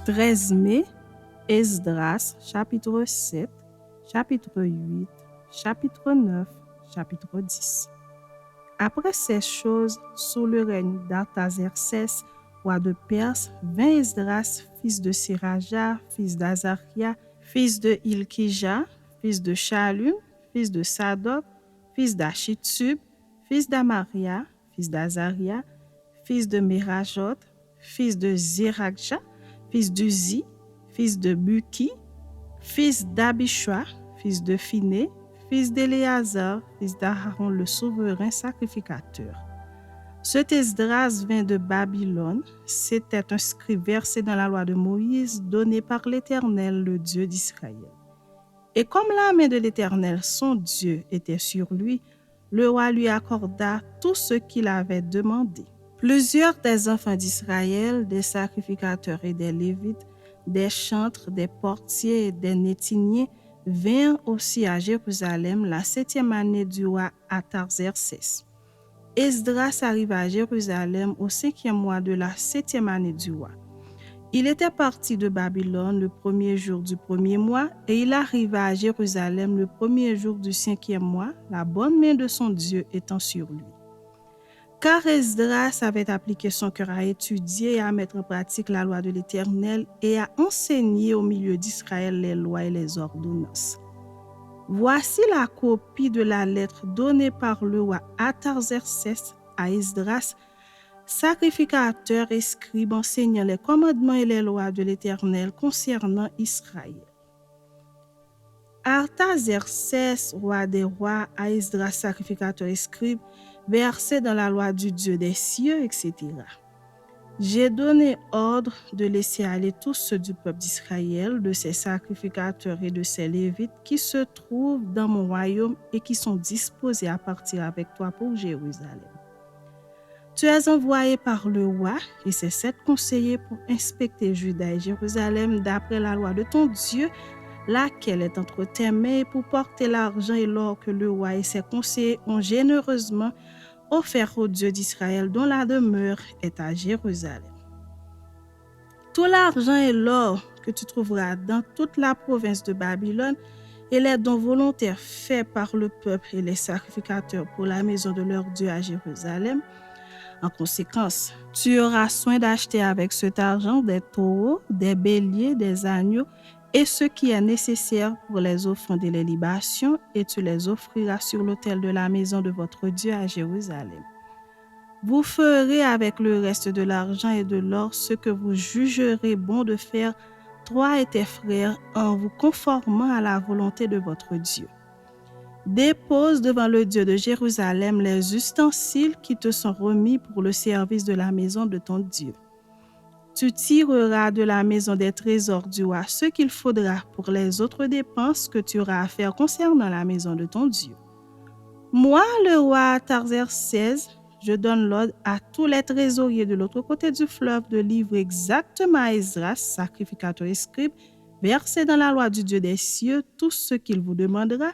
13 mai, Esdras, chapitre 7, chapitre 8, chapitre 9, chapitre 10. Après ces choses, sous le règne d'Artaxerxès, roi de Perse, vint Esdras, fils de Siraja, fils d'Azaria, fils de Hilkija, fils de Shallum, fils de Sadok, fils d'Achitub, fils d'Amaria, fils d'Azaria, fils de Merajot, fils de Zérakja, fils d'Uzi, fils de Buki, fils d'Abishua, fils de Phiné, fils d'Éléazar, fils d'Aaron le souverain sacrificateur. Cet Esdras vint de Babylone, c'était un scribe versé dans la loi de Moïse donnée par l'Éternel, le Dieu d'Israël. Et comme la main de l'Éternel, son Dieu, était sur lui, le roi lui accorda tout ce qu'il avait demandé. Plusieurs des enfants d'Israël, des sacrificateurs et des Lévites, des chantres, des portiers et des nétiniers vinrent aussi à Jérusalem la 7e année du roi Artaxerxès. Esdras arriva à Jérusalem au 5e mois de la 7e année du roi. Il était parti de Babylone le 1er jour du 1er mois et il arriva à Jérusalem le 1er jour du 5e mois, la bonne main de son Dieu étant sur lui. Car Esdras avait appliqué son cœur à étudier et à mettre en pratique la loi de l'Éternel et à enseigner au milieu d'Israël les lois et les ordonnances. Voici la copie de la lettre donnée par le roi Artaxerxès à Esdras, sacrificateur et scribe enseignant les commandements et les lois de l'Éternel concernant Israël. Artaxerxès, roi des rois, à Esdras, sacrificateur et scribe, versé dans la loi du Dieu des cieux, etc. J'ai donné ordre de laisser aller tous ceux du peuple d'Israël, de ses sacrificateurs et de ses lévites qui se trouvent dans mon royaume et qui sont disposés à partir avec toi pour Jérusalem. Tu es envoyé par le roi et ses 7 conseillers pour inspecter Juda et Jérusalem d'après la loi de ton Dieu, laquelle est entre tes mains, et pour porter l'argent et l'or que le roi et ses conseillers ont généreusement offert au Dieu d'Israël dont la demeure est à Jérusalem. Tout l'argent et l'or que tu trouveras dans toute la province de Babylone et les dons volontaires faits par le peuple et les sacrificateurs pour la maison de leur Dieu à Jérusalem. En conséquence, tu auras soin d'acheter avec cet argent des taureaux, des béliers, des agneaux et ce qui est nécessaire pour les offrandes et les libations, et tu les offriras sur l'autel de la maison de votre Dieu à Jérusalem. Vous ferez avec le reste de l'argent et de l'or ce que vous jugerez bon de faire, toi et tes frères, en vous conformant à la volonté de votre Dieu. Dépose devant le Dieu de Jérusalem les ustensiles qui te sont remis pour le service de la maison de ton Dieu. Tu tireras de la maison des trésors du roi ce qu'il faudra pour les autres dépenses que tu auras à faire concernant la maison de ton Dieu. Moi, le roi Artaxerxès, je donne l'ordre à tous les trésoriers de l'autre côté du fleuve de livrer exactement à Esdras, sacrificateur et scribe, versé dans la loi du Dieu des cieux, tout ce qu'il vous demandera,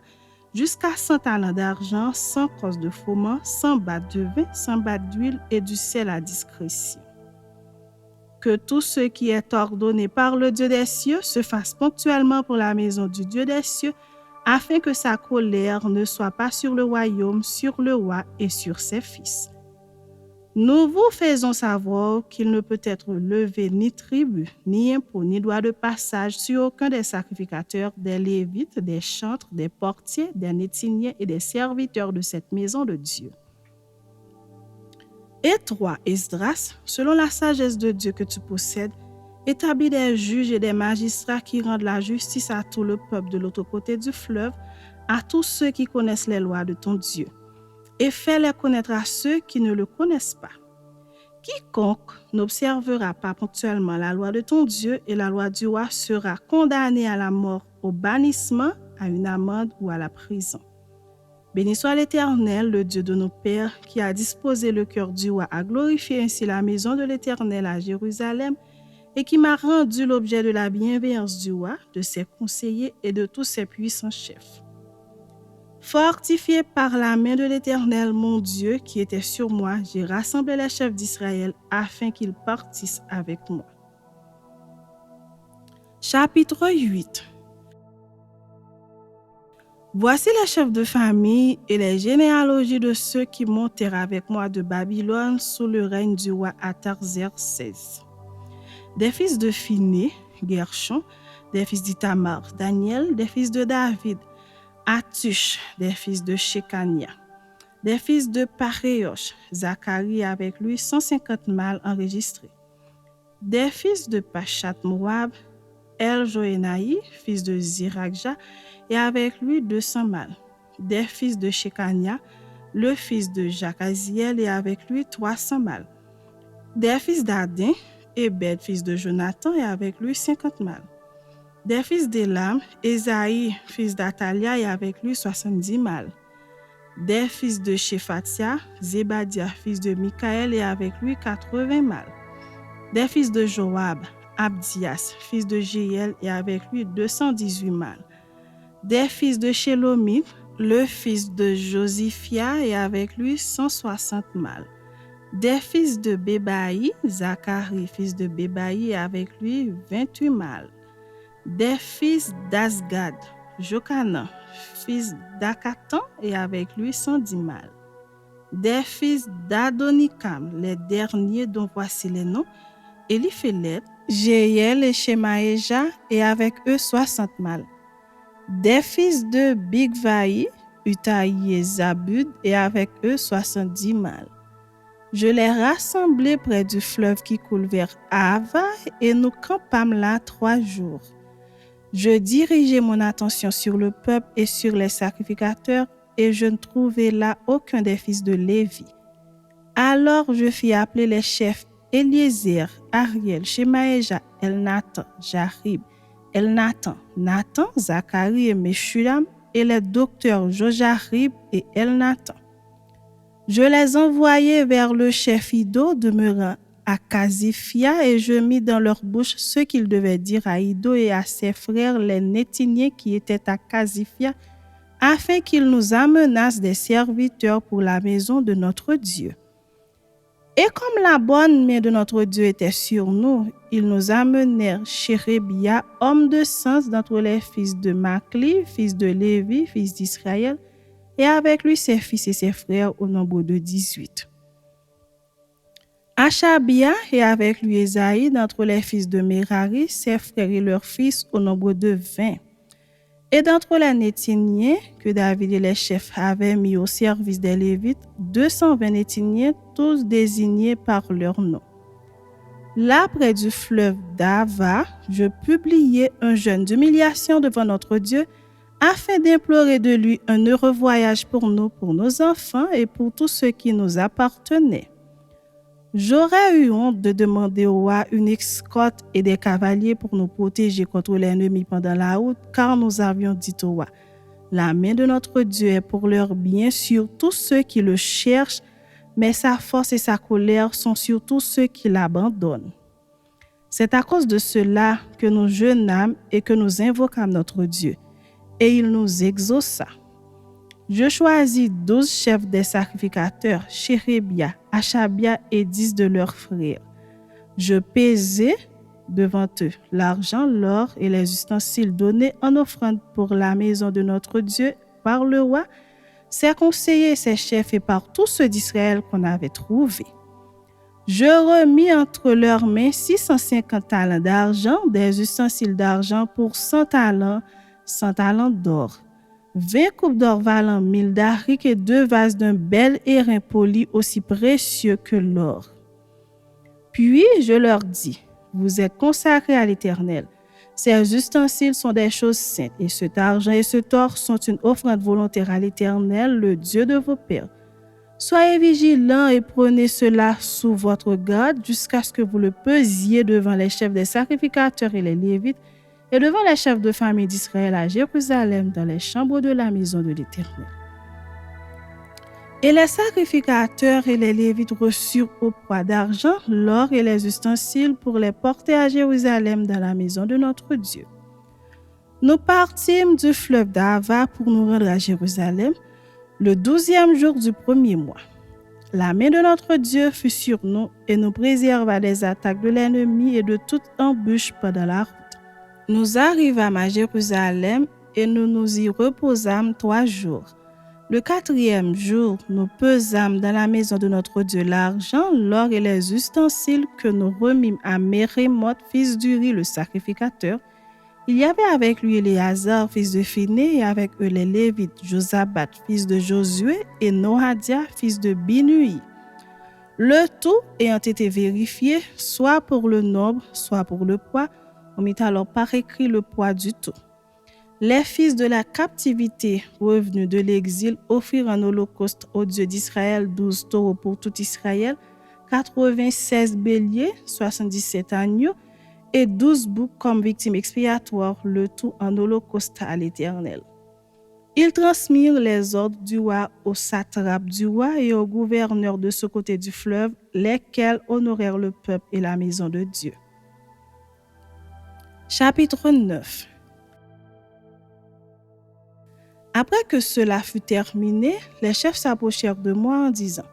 jusqu'à 100 talents d'argent, 100 crosses de froment, 100 battes de vin, 100 battes d'huile et du sel à discrétion. Que tout ce qui est ordonné par le Dieu des cieux se fasse ponctuellement pour la maison du Dieu des cieux, afin que sa colère ne soit pas sur le royaume, sur le roi et sur ses fils. Nous vous faisons savoir qu'il ne peut être levé ni tribut, ni impôt, ni droit de passage sur aucun des sacrificateurs, des lévites, des chantres, des portiers, des nétiniers et des serviteurs de cette maison de Dieu. Et toi, Esdras, selon la sagesse de Dieu que tu possèdes, établis des juges et des magistrats qui rendent la justice à tout le peuple de l'autre côté du fleuve, à tous ceux qui connaissent les lois de ton Dieu, et fais-les connaître à ceux qui ne le connaissent pas. Quiconque n'observera pas ponctuellement la loi de ton Dieu et la loi du roi sera condamné à la mort, au bannissement, à une amende ou à la prison. Béni soit l'Éternel, le Dieu de nos pères, qui a disposé le cœur du roi à glorifier ainsi la maison de l'Éternel à Jérusalem et qui m'a rendu l'objet de la bienveillance du roi, de ses conseillers et de tous ses puissants chefs. Fortifié par la main de l'Éternel, mon Dieu, qui était sur moi, j'ai rassemblé les chefs d'Israël afin qu'ils partissent avec moi. Chapitre 8. Voici les chefs de famille et les généalogies de ceux qui montèrent avec moi de Babylone sous le règne du roi Artaxerxès. Des fils de Phiné, Gershon, des fils d'Ithamar, Daniel, des fils de David, Hattush, des fils de Shekania, des fils de Paréosh, Zacharie avec lui 150 mâles enregistrés, des fils de Pachat Moab, El-Joénaï, fils de Zirakja, et avec lui 200 mâles, des fils de Shekania, le fils de Jacaziel, et avec lui 300 mâles, des fils d'Adin, Ebed, fils de Jonathan, et avec lui 50 mâles, des fils d'Élam, Esaïe, fils d'Atalia, et avec lui 70 mâles, des fils de Shephatia, Zébadia, fils de Michaël, et avec lui 80 mâles, des fils de Joab, Abdias, fils de Jéhiel, et avec lui 218 mâles, des fils de Shélomith, le fils de Josiphia, et avec lui 160 mâles, des fils de Bébaï, Zacharie, fils de Bébaï, et avec lui 28 mâles, des fils d'Asgad, Jochanan, fils d'Akatan, et avec lui 110 mâles, des fils d'Adonikam, les derniers dont voici les noms, Eliphélet, Jéhiel et Shemaéja, et avec eux 60 mâles, des fils de Bigvaï, Utaï et Zabud, et avec eux 70 mâles. Je les rassemblai près du fleuve qui coule vers Ahava, et nous campâmes là 3 jours. Je dirigeai mon attention sur le peuple et sur les sacrificateurs, et je ne trouvai là aucun des fils de Lévi. Alors je fis appeler les chefs Eliezer, Ariel, Shemaéja, Elnathan, Jarib, Elnathan, Nathan, Zacharie et Meshulam, et les docteurs Jojarib et Elnathan. Je les envoyai vers le chef Iddo demeurant à Casiphia, et je mis dans leur bouche ce qu'ils devaient dire à Iddo et à ses frères les Nétiniens qui étaient à Casiphia, afin qu'ils nous amenassent des serviteurs pour la maison de notre Dieu. Et comme la bonne main de notre Dieu était sur nous, ils nous amenèrent Chérébia, homme de sens d'entre les fils de Machli, fils de Lévi, fils d'Israël, et avec lui ses fils et ses frères au nombre de 18. Achabia, et avec lui Esaïe, d'entre les fils de Merari, ses frères et leurs fils au nombre de 20. Et d'entre les Nétiniens, que David et les chefs avaient mis au service des Lévites, 220 Nétiniens, tous désignés par leur nom. Là, près du fleuve d'Ava, je publiai un jeûne d'humiliation devant notre Dieu, afin d'implorer de lui un heureux voyage pour nous, pour nos enfants et pour tous ceux qui nous appartenaient. J'aurais eu honte de demander au roi une escorte et des cavaliers pour nous protéger contre l'ennemi pendant la route, car nous avions dit au roi, la main de notre Dieu est pour leur bien sur tous ceux qui le cherchent, mais sa force et sa colère sont sur tous ceux qui l'abandonnent. C'est à cause de cela que nous jeûnâmes et que nous invoquâmes notre Dieu, et il nous exauça. Je choisis 12 chefs des sacrificateurs, Chérébia, Achabia et 10 de leurs frères. Je pesai devant eux l'argent, l'or et les ustensiles donnés en offrande pour la maison de notre Dieu par le roi, ses conseillers, ses chefs et par tous ceux d'Israël qu'on avait trouvés. Je remis entre leurs mains 650 talents d'argent, des ustensiles d'argent pour 100 talents d'or. 20 coupes d'or valant 1000 darics et 2 vases d'un bel airain poli aussi précieux que l'or. Puis je leur dis, vous êtes consacrés à l'Éternel. Ces ustensiles sont des choses saintes, et cet argent et cet or sont une offrande volontaire à l'Éternel, le Dieu de vos pères. Soyez vigilants et prenez cela sous votre garde jusqu'à ce que vous le pesiez devant les chefs des sacrificateurs et les Lévites, et devant les chefs de famille d'Israël à Jérusalem, dans les chambres de la maison de l'Éternel. Et les sacrificateurs et les Lévites reçurent au poids d'argent l'or et les ustensiles pour les porter à Jérusalem dans la maison de notre Dieu. Nous partîmes du fleuve d'Ava pour nous rendre à Jérusalem le 12e jour du premier mois. La main de notre Dieu fut sur nous et nous préserva des attaques de l'ennemi et de toute embûche pendant la route. Nous arrivâmes à Jérusalem et nous nous y reposâmes 3 jours. Le 4e jour, nous pesâmes dans la maison de notre Dieu l'argent, l'or et les ustensiles que nous remîmes à Mérémoth, fils d'Uri, le sacrificateur. Il y avait avec lui Éléazar, fils de Phiné, et avec eux les Lévites, Josabad, fils de Josué, et Noadia, fils de Binui. Le tout ayant été vérifié, soit pour le nombre, soit pour le poids, on mit alors par écrit le poids du tout. Les fils de la captivité revenus de l'exil offrirent en holocauste au Dieu d'Israël 12 taureaux pour tout Israël, 96 béliers, 77 agneaux et 12 boucs comme victimes expiatoires, le tout en holocauste à l'Éternel. Ils transmirent les ordres du roi aux satrapes du roi et aux gouverneurs de ce côté du fleuve, lesquels honorèrent le peuple et la maison de Dieu. Chapitre 9. Après que cela fut terminé, les chefs s'approchèrent de moi en disant: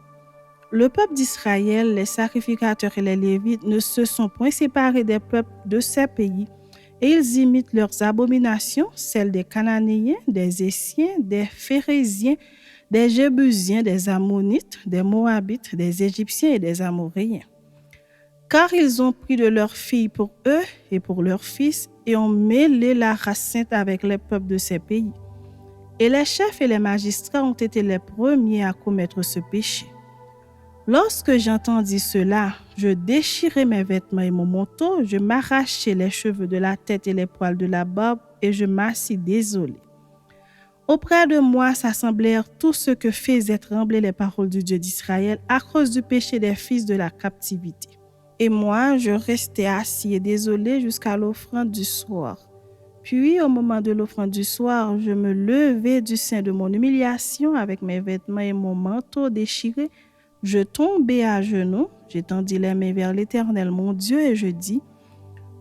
Le peuple d'Israël, les sacrificateurs et les Lévites ne se sont point séparés des peuples de ces pays, et ils imitent leurs abominations, celles des Cananéens, des Essiens, des Phérésiens, des Jébusiens, des Ammonites, des Moabites, des Égyptiens et des Amoréens. Car ils ont pris de leurs filles pour eux et pour leurs fils, et ont mêlé la race sainte avec les peuples de ces pays. Et les chefs et les magistrats ont été les premiers à commettre ce péché. Lorsque j'entendis cela, je déchirai mes vêtements et mon manteau, je m'arrachai les cheveux de la tête et les poils de la barbe, et je m'assis désolé. Auprès de moi s'assemblèrent tous ceux que faisaient trembler les paroles du Dieu d'Israël à cause du péché des fils de la captivité. Et moi, je restai assis et désolé jusqu'à l'offrande du soir. Puis, au moment de l'offrande du soir, je me levai du sein de mon humiliation avec mes vêtements et mon manteau déchiré. Je tombai à genoux, j'étendis les mains vers l'Éternel mon Dieu et je dis: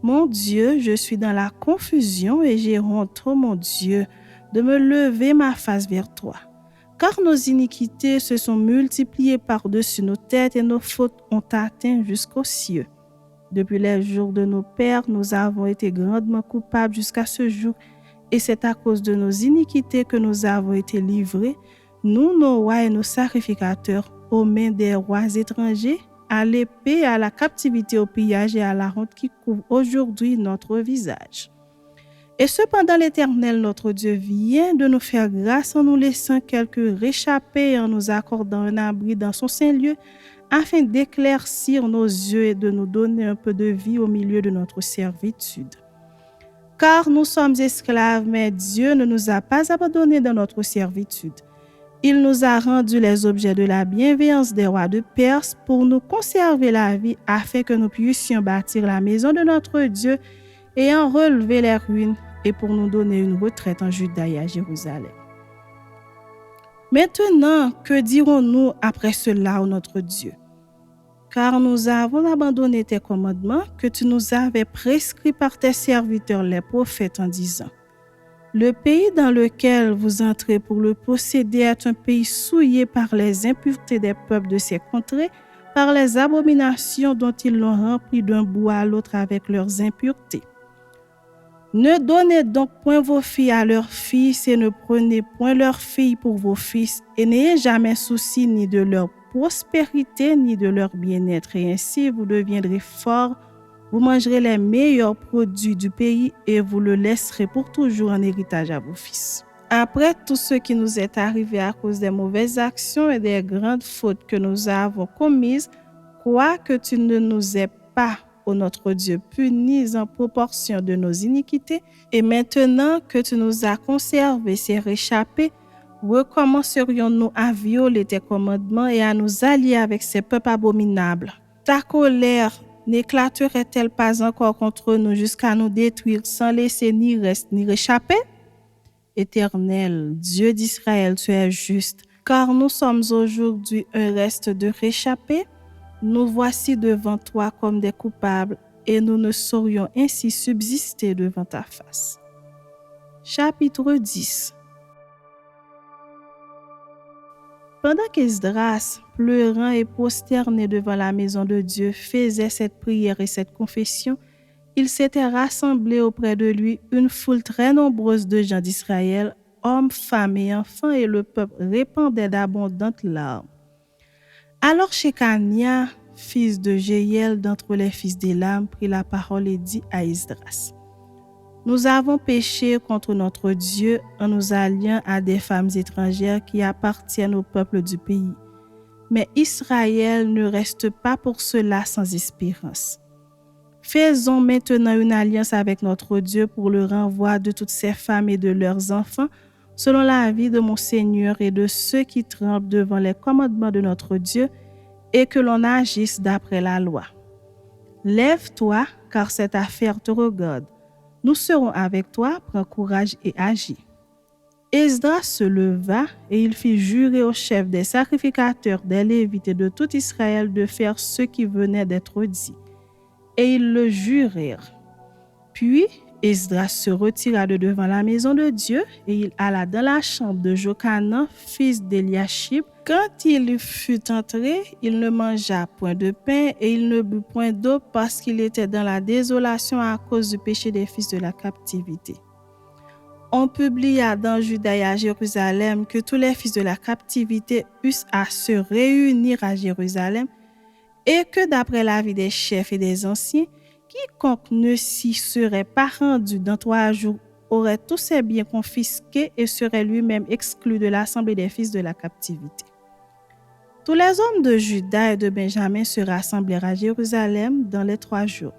Mon Dieu, je suis dans la confusion et j'ai honte, ô mon Dieu, de me lever ma face vers toi. Car nos iniquités se sont multipliées par-dessus nos têtes et nos fautes ont atteint jusqu'aux cieux. Depuis les jours de nos pères, nous avons été grandement coupables jusqu'à ce jour, et c'est à cause de nos iniquités que nous avons été livrés, nous, nos rois et nos sacrificateurs, aux mains des rois étrangers, à l'épée, à la captivité, au pillage et à la honte qui couvre aujourd'hui notre visage. Et cependant, l'Éternel, notre Dieu, vient de nous faire grâce en nous laissant quelques réchappés et en nous accordant un abri dans son saint lieu, afin d'éclaircir nos yeux et de nous donner un peu de vie au milieu de notre servitude. Car nous sommes esclaves, mais Dieu ne nous a pas abandonnés dans notre servitude. Il nous a rendus les objets de la bienveillance des rois de Perse pour nous conserver la vie, afin que nous puissions bâtir la maison de notre Dieu et en relever les ruines, et pour nous donner une retraite en Juda et à Jérusalem. Maintenant, que dirons-nous après cela, ô notre Dieu? Car nous avons abandonné tes commandements que tu nous avais prescrits par tes serviteurs les prophètes en disant: Le pays dans lequel vous entrez pour le posséder est un pays souillé par les impuretés des peuples de ces contrées, par les abominations dont ils l'ont rempli d'un bout à l'autre avec leurs impuretés. Ne donnez donc point vos filles à leurs fils et ne prenez point leurs filles pour vos fils, et n'ayez jamais souci ni de leur prospérité ni de leur bien-être, et ainsi vous deviendrez forts, vous mangerez les meilleurs produits du pays et vous le laisserez pour toujours en héritage à vos fils. Après tout ce qui nous est arrivé à cause des mauvaises actions et des grandes fautes que nous avons commises, quoique tu ne nous aies pas, ô notre Dieu, punis en proportion de nos iniquités, et maintenant que tu nous as conservés ces réchappés, recommencerions-nous à violer tes commandements et à nous allier avec ces peuples abominables? Ta colère n'éclaterait-elle pas encore contre nous jusqu'à nous détruire sans laisser ni reste ni réchappé? Éternel, Dieu d'Israël, tu es juste, car nous sommes aujourd'hui un reste de réchappés. Nous voici devant toi comme des coupables, et nous ne saurions ainsi subsister devant ta face. Chapitre 10. Pendant qu'Esdras, pleurant et prosterné devant la maison de Dieu, faisait cette prière et cette confession, il s'était rassemblé auprès de lui une foule très nombreuse de gens d'Israël, hommes, femmes et enfants, et le peuple répandait d'abondantes larmes. Alors Shekania, fils de Jéhiel d'entre les fils d'Élam, prit la parole et dit à Esdras: Nous avons péché contre notre Dieu en nous alliant à des femmes étrangères qui appartiennent au peuple du pays. Mais Israël ne reste pas pour cela sans espérance. Faisons maintenant une alliance avec notre Dieu pour le renvoi de toutes ces femmes et de leurs enfants, selon l'avis de mon Seigneur et de ceux qui tremblent devant les commandements de notre Dieu, et que l'on agisse d'après la loi. Lève-toi, car cette affaire te regarde. Nous serons avec toi, prends courage et agis. Esdras se leva et il fit jurer au chef des sacrificateurs, des Lévites et de tout Israël de faire ce qui venait d'être dit. Et ils le jurèrent. Puis Esdras se retira de devant la maison de Dieu et il alla dans la chambre de Jochanan, fils d'Eliashib. Quand il fut entré, il ne mangea point de pain et il ne but point d'eau parce qu'il était dans la désolation à cause du péché des fils de la captivité. On publia dans Juda et à Jérusalem que tous les fils de la captivité eussent à se réunir à Jérusalem et que d'après l'avis des chefs et des anciens, quiconque ne s'y serait pas rendu dans 3 jours aurait tous ses biens confisqués et serait lui-même exclu de l'assemblée des fils de la captivité. Tous les hommes de Juda et de Benjamin se rassemblèrent à Jérusalem dans les 3 jours.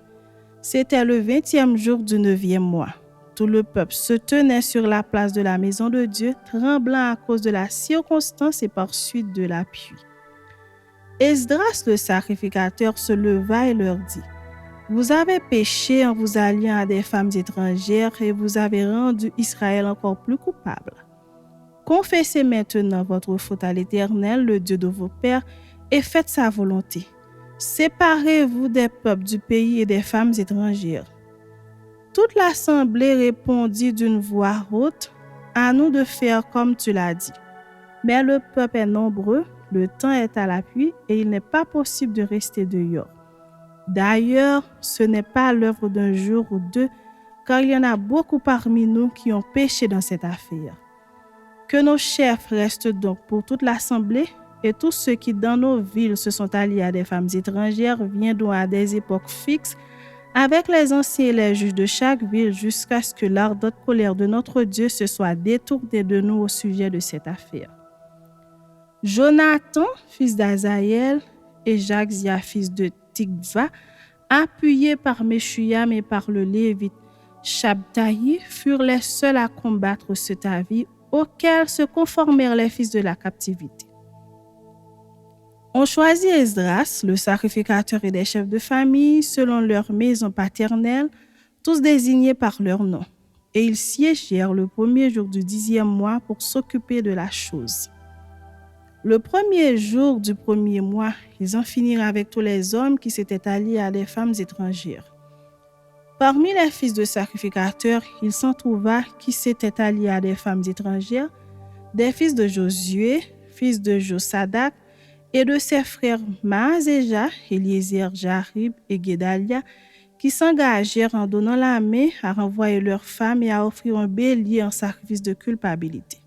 C'était le 20e jour du 9e mois. Tout le peuple se tenait sur la place de la maison de Dieu, tremblant à cause de la circonstance et par suite de la pluie. Esdras le sacrificateur se leva et leur dit: Vous avez péché en vous alliant à des femmes étrangères et vous avez rendu Israël encore plus coupable. Confessez maintenant votre faute à l'Éternel, le Dieu de vos pères, et faites sa volonté. Séparez-vous des peuples du pays et des femmes étrangères. Toute l'assemblée répondit d'une voix haute: À nous de faire comme tu l'as dit. Mais le peuple est nombreux, le temps est à l'appui et il n'est pas possible de rester dehors. D'ailleurs, ce n'est pas l'œuvre d'un jour ou 2, car il y en a beaucoup parmi nous qui ont péché dans cette affaire. Que nos chefs restent donc pour toute l'assemblée, et tous ceux qui dans nos villes se sont alliés à des femmes étrangères viendront à des époques fixes avec les anciens et les juges de chaque ville jusqu'à ce que l'ardente colère de notre Dieu se soit détournée de nous au sujet de cette affaire. Jonathan, fils d'Azaël, et Jaxia, fils de Tikva, appuyés par Meshuyam et par le Lévite Shabtaï, furent les seuls à combattre cet avis auquel se conformèrent les fils de la captivité. On choisit Esdras, le sacrificateur et des chefs de famille, selon leur maison paternelle, tous désignés par leur nom. Et ils siégèrent le 1er jour du 10e mois pour s'occuper de la chose. Le 1er jour du 1er mois, ils en finirent avec tous les hommes qui s'étaient alliés à des femmes étrangères. Parmi les fils de sacrificateurs, il s'en trouva qui s'étaient alliés à des femmes étrangères, des fils de Josué, fils de Josadak, et de ses frères Maaséja, Eliezer, Jarib et Guédalia, qui s'engagèrent en donnant la main à renvoyer leurs femmes et à offrir un bélier en sacrifice de culpabilité.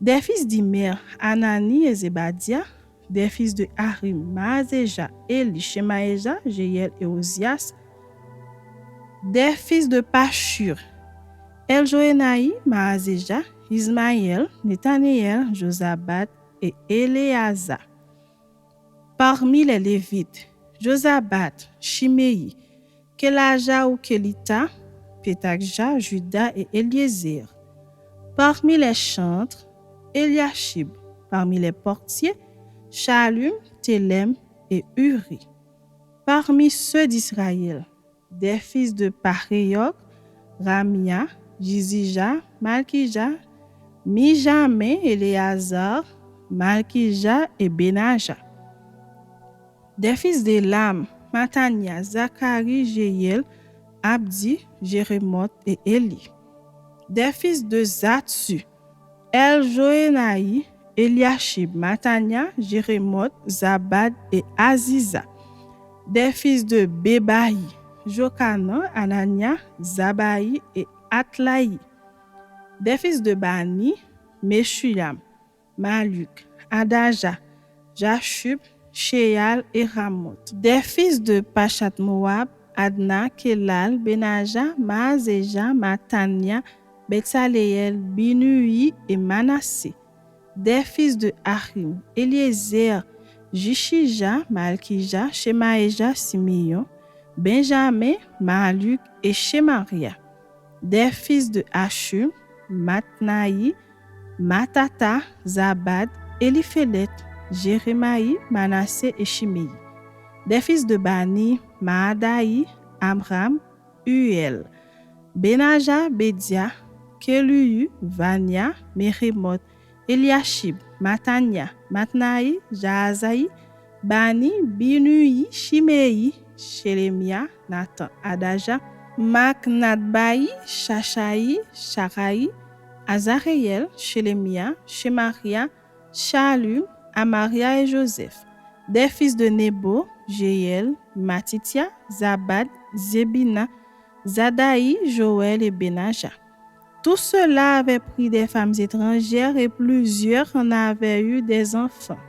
Des fils d'Imer, Anani et Zébadia, des fils de Harim, Maaséja, Eli, Shemaéja, Jéhiel et Ozias, des fils de Pashur, Eljoénaï, Maaséja, Ismaël, Nethanéel, Josabad et Éléazar. Parmi les Lévites, Josabad, Shimei, Kelaja ou Kelita, Pétakja, Juda et Eliezer. Parmi les chantres, Eliashib. Parmi les portiers, Shalum, Telem et Uri. Parmi ceux d'Israël, des fils de Paréok, Ramia, Jizija, Malkija, Mijamé, Éléazar, Malkija et Benaja. Des fils d'Élam, Matania, Zacharie, Jéhiel, Abdi, Jérémoth et Élie. Des fils de Zatsu, Eljoénaï, Eliashib, Matania, Jérémoth, Zabad et Aziza. Des fils de Bébaï, Jochanan, Anania, Zabaï et Atlaï. Des fils de Bani, Meshulam, Maluk, Adaja, Jashub, Sheal et Ramoth. Des fils de Pachat Moab, Adna, Kelal, Benaja, Maaseja, Matania, Betsaleel, Binui et Manassé. Des fils de Harim, Eliezer, Jishija, Malkija, Shemaéja, Simeon, Benjamin, Maluk et Shemaria. Des fils de Hashum, Matnaï, Matata, Zabad, Eliphelet, Jérémaï, Manassé et Shimei. Des fils de Bani, Maadaï, Amram, Uel, Benaja, Bedia, Keluyu, Vania, Meremoth, Eliashib, Matania, Matnaï, Jaazaï, Bani, Binui, Shimei, Shelemia, Nathan, Adaja, Maknadbaï, Shashaï, Sharaï, Azareel, Shelemia, Shemaria, Shalum, Amaria et Joseph. Des fils de Nebo, Jéel, Matitia, Zabad, Zebina, Zadaï, Joël et Benaja. Tous ceux-là avaient pris des femmes étrangères et plusieurs en avaient eu des enfants.